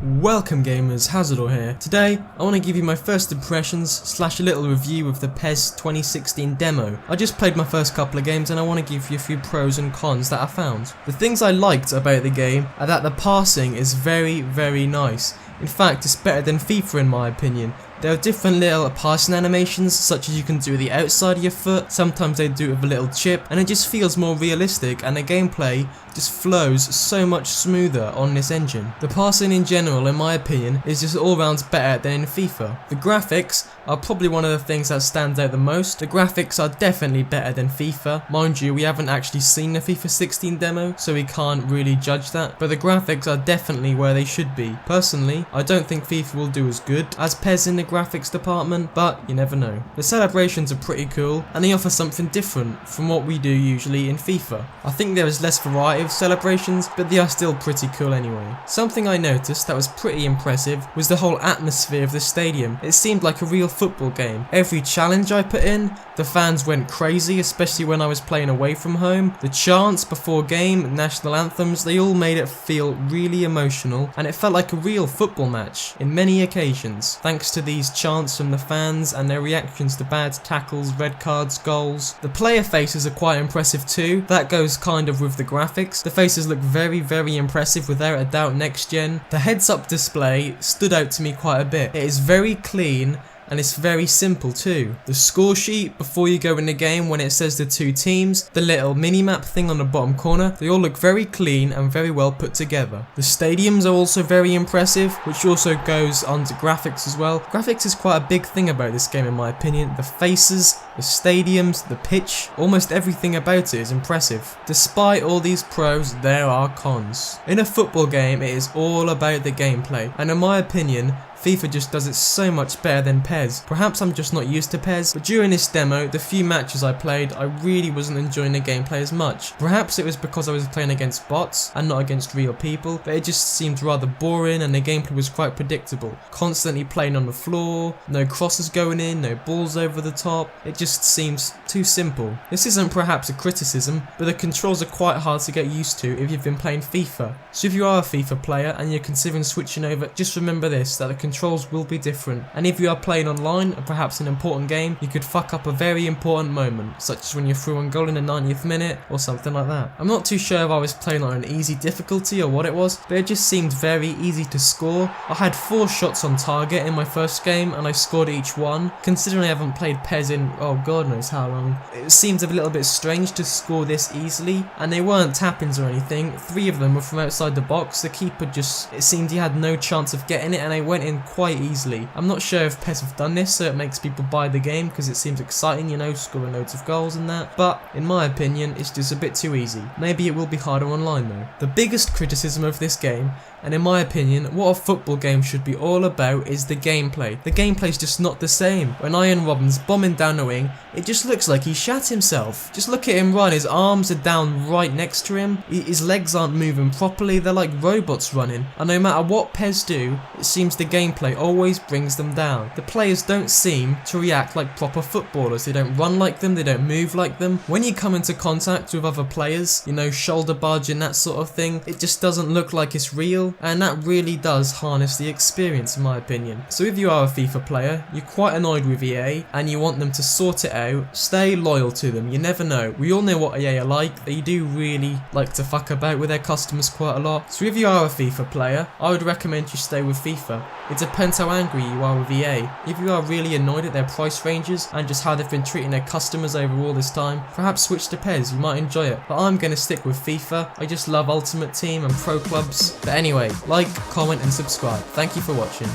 Welcome gamers, Hazardor here. Today, I want to give you my first impressions / a little review of the PES 2016 demo. I just played my first couple of games and I want to give you a few pros and cons that I found. The things I liked about the game are that the passing is very nice. In fact, it's better than FIFA in my opinion. There are different little passing animations, such as you can do the outside of your foot, sometimes they do it with a little chip, and it just feels more realistic and the gameplay just flows so much smoother on this engine. The passing in general, in my opinion, is just all round better than in FIFA. The graphics are probably one of the things that stands out the most. The graphics are definitely better than FIFA. Mind you, we haven't actually seen the FIFA 16 demo, so we can't really judge that, but the graphics are definitely where they should be. Personally, I don't think FIFA will do as good as PES in the graphics department, but you never know. The celebrations are pretty cool and they offer something different from what we do usually in FIFA. I think there is less variety of celebrations, but they are still pretty cool anyway. Something I noticed that was pretty impressive was the whole atmosphere of the stadium. It seemed like a real football game. Every challenge I put in, the fans went crazy, especially when I was playing away from home. The chants before game, national anthems, they all made it feel really emotional and it felt like a real football match in many occasions, thanks to these chants from the fans and their reactions to bad tackles, red cards, goals. The player faces are quite impressive too. That goes kind of with the graphics. The faces look very impressive without a doubt next gen. The heads up display stood out to me quite a bit. It is very clean and it's very simple too. The score sheet before you go in the game, when it says the two teams, the little mini-map thing on the bottom corner, they all look very clean and very well put together. The stadiums are also very impressive, which also goes onto graphics as well. Graphics is quite a big thing about this game in my opinion. The faces, the stadiums, the pitch, almost everything about it is impressive. Despite all these pros, there are cons. In a football game, it is all about the gameplay, and in my opinion, FIFA just does it so much better than PES. Perhaps I'm just not used to PES, but during this demo, the few matches I played, I really wasn't enjoying the gameplay as much. Perhaps it was because I was playing against bots and not against real people, but it just seemed rather boring and the gameplay was quite predictable. Constantly playing on the floor, no crosses going in, no balls over the top, it just seems too simple. This isn't perhaps a criticism, but the controls are quite hard to get used to if you've been playing FIFA. So if you are a FIFA player and you're considering switching over, just remember this, that the controls will be different, and if you are playing online or perhaps an important game, you could fuck up a very important moment, such as when you're through on goal in the 90th minute or something like that. I'm not too sure if I was playing on an easy difficulty or what it was, but it just seemed very easy to score. I had 4 shots on target in my first game and I scored each one. Considering I haven't played PES in God knows how long, it seems a little bit strange to score this easily, and they weren't tap-ins or anything. 3 of them were from outside the box. The keeper just, it seemed he had no chance of getting it and I went in quite easily. I'm not sure if PES have done this so it makes people buy the game because it seems exciting, you know, scoring loads of goals and that, but in my opinion it's just a bit too easy. Maybe it will be harder online though. The biggest criticism of this game, and in my opinion what a football game should be all about, is the gameplay. The gameplay's just not the same. When Ian Robben's bombing down the wing, it just looks like he shat himself. Just look at him run, his arms are down right next to him, his legs aren't moving properly, they're like robots running, and no matter what PES do, it seems the gameplay always brings them down. The players don't seem to react like proper footballers. They don't run like them, they don't move like them. When you come into contact with other players, you know, shoulder barging, that sort of thing, it just doesn't look like it's real, and that really does harness the experience in my opinion. So if you are a FIFA player, you're quite annoyed with EA and you want them to sort it out, stay loyal to them. You never know. We all know what EA are like. They do really like to fuck about with their customers quite a lot. So if you are a FIFA player, I would recommend you stay with FIFA. It depends how angry you are with EA. If you are really annoyed at their price ranges and just how they've been treating their customers over all this time, perhaps switch to PES, you might enjoy it. But I'm gonna stick with FIFA. I just love Ultimate Team and pro clubs. But anyway, like, comment and subscribe. Thank you for watching.